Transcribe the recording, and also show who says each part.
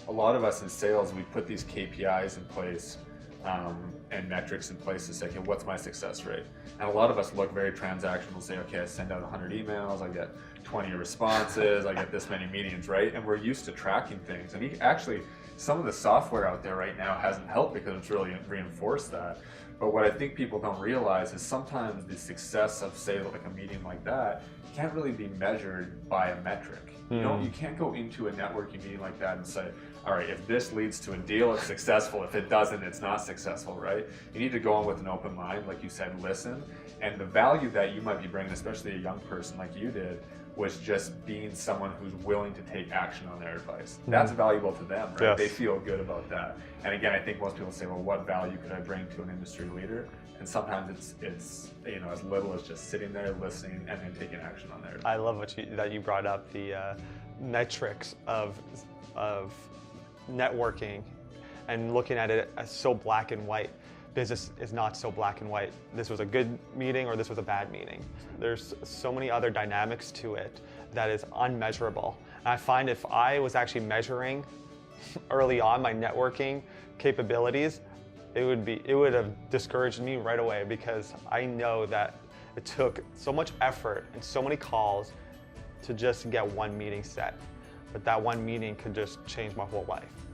Speaker 1: a lot of us in sales, we put these KPIs in place and metrics in place to say, okay, what's my success rate? And a lot of us look very transactional, say, okay, I send out 100 emails, I get 20 responses, I get this many meetings, right? And we're used to tracking things. And actually, some of the software out there right now hasn't helped because it's really reinforced that. But what I think people don't realize is sometimes the success of, say, like a meeting like that can't really be measured by a metric. You can't go into a networking meeting like that and say, all right, if this leads to a deal, it's successful. If it doesn't, it's not successful, right? You need to go in with an open mind, like you said, listen. And the value that you might be bringing, especially a young person like you did, was just being someone who's willing to take action on their advice. That's valuable to them, right?
Speaker 2: Yes.
Speaker 1: They feel good about that. And again, I think most people say, well, what value could I bring to an industry leader? And sometimes it's as little as just sitting there, listening, and then taking action on their advice.
Speaker 2: I love that you brought up the metrics of networking and looking at it as so black and white. Business is not so black and white. This was a good meeting or this was a bad meeting. There's so many other dynamics to it that is unmeasurable. And I find if I was actually measuring early on my networking capabilities, it would have discouraged me right away, because I know that it took so much effort and so many calls to just get one meeting set. But that one meeting could just change my whole life.